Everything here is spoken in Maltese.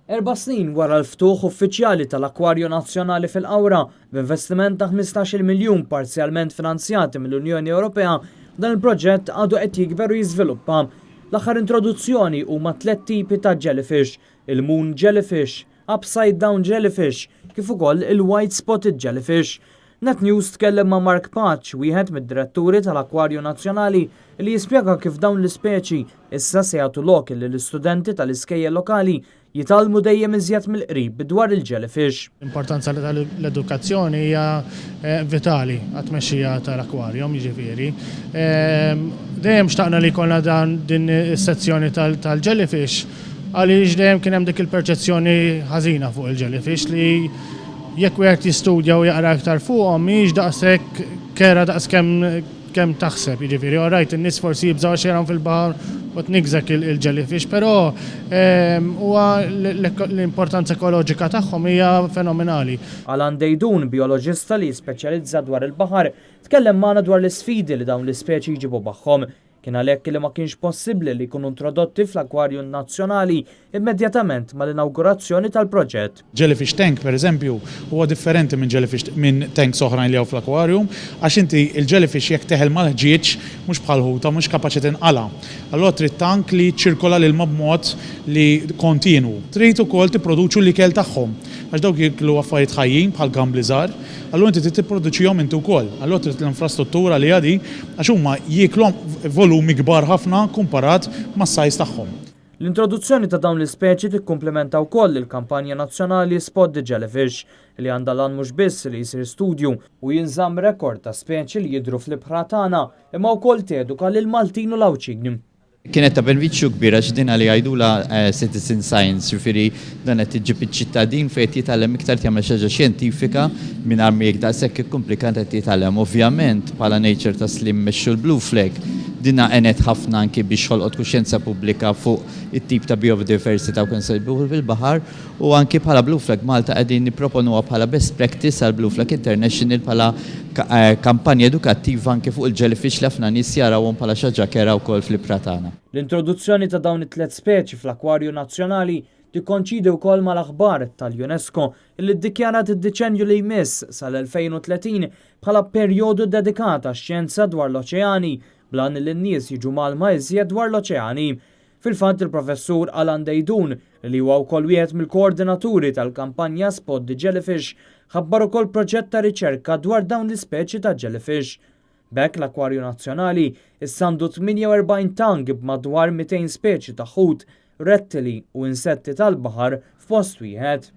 4 snin wara l-ftuħ uffiċjali tal-Akwarju Nazzjonali fil-Qawra b'investiment ta' 15 miljun parzjalment finanzjati mill-Unjoni Ewropea, dan il-proġett għadu qed jikber u jiżviluppa. L-aħħar introduzzjoni huma 3 tipi ta' jellyfish: il-moon jellyfish, upside down jellyfish, kif ukoll il-white spotted jellyfish. Net News tkellem ma' Mark Patch, wieħed mid-diretturi tal-Akwarju Nazzjonali, li jispjega kif dawn l-ispeċi issa se jagħtu lok lill-istudenti tal-iskejjel lokali jitalmu dejjem iżjed mill-qrib dwar il-jellyfish. L-importanza tal-edukazzjoni hija vitali għat-tmexxija tal-akwarium, jiġifieri. Dejjem xtaqna li jkollna din is-sezzjoni tal-jellyfish għaliex dejjem kien hemm dik il-perċezzjoni ħażina fuq il-jellyfish li jekk wieħed jistudja u jaqra aktar fuqhom mhix daqshekk kera kemm taħseb, jiġifieri orajt in-nies forsi jibżgħu xejn fil-baħar u tnigżek il-jellyfish, però huwa l-importanza ekoloġika tagħhom hija fenomenali. Alan Dejdun, bioloġista li jispeċjalizza dwar il-baħar, tkellem magħna dwar l-isfidi li dawn l-ispeċi jġibu magħhom. Kien għalhekk li ma kienx possibbli li jkunu introdotti fl-Akwarju Nazzjonali immedjatament mal-inawgurazzjoni tal-proġett. Jellyfish tank, pereżempju, huwa differenti minn tanks oħrajn li hawn fl-akwarjum, għax inti il-jellyfish jekk teħel mal-ħġieġ mhux bħal ħuta mhux kapaċi tinqala. Allura trid tank li ċirkola lil b'mod li kontinu. Trid ukoll tipproduċu l-ikel tagħhom, għax dawk jiklu affarijiet ħajjin bħal gambli żgħar, allura inti trid tipproduċihom inti wkoll. Allura trid l-infrastruttura li għadi għax huma jiklhom volumi kbar ħafna kumparat mas-sajż tagħhom. L-introduzzjoni ta' dawn l-ispeċi tikkumplementa wkoll il-kampanja nazzjonali Spot the Jellyfish li għandha lan mhux biss li jsir studju u jinżamm rekord ta' speċi li jidhru fl-ibħra tagħna imma wkoll teduka lil Maltin u l-Awċigni. Kienet ta' benefiċċju kbira x'din li jgħidula citizen science, jiġifieri dan qed iġib iċ-ċittadin fejn jitgħallem iktar jagħmel xi ħaġa xjentifika mingħajr ma jekk daqshekk ikkumplikat qed jitgħallem. Ovvjament bħala nature ta' slim mexxu l-Blue Flag dinna għenet ħafna anki biex ħolqot kuxjenza pubblika fuq it-tip ta' biodiversità u konservuhu fil-baħar u anki bħala Blue Flag Malta qegħdin nipproponuha bħala best practice għal Blue Flag International bħala kampanja edukattiva anki fuq il-jellyfish li ħafna nies jarawhom bħala xi ħaġa kera wkoll fl-ibħra tagħna. L-introduzzjoni ta' dawn it-3 speċi fl-Akwarju Nazzjonali tikkonċidi wkoll mal-aħbar tal-UNESCO li ddikjarat id-deċenju li jmiss sal-2030 bħala perjodu dedikat għax-xjenza dwar l-oċeani blan li n-nies jiġu malma iżjed dwar l-oċeani. Fil-fatt il-professur Alan Dejdun li huwa wkoll wieħed mill-koordinaturi tal-kampanja Spot the Jellyfish ħabbar ukoll proġett ta' riċerka dwar dawn l-ispeċi ta' jellyfish. B'hekk l-Akwarju Nazzjonali issandu 48 tank b'madwar 200 speċi ta' ħut, rettili u insetti tal-baħar f'post wieħed.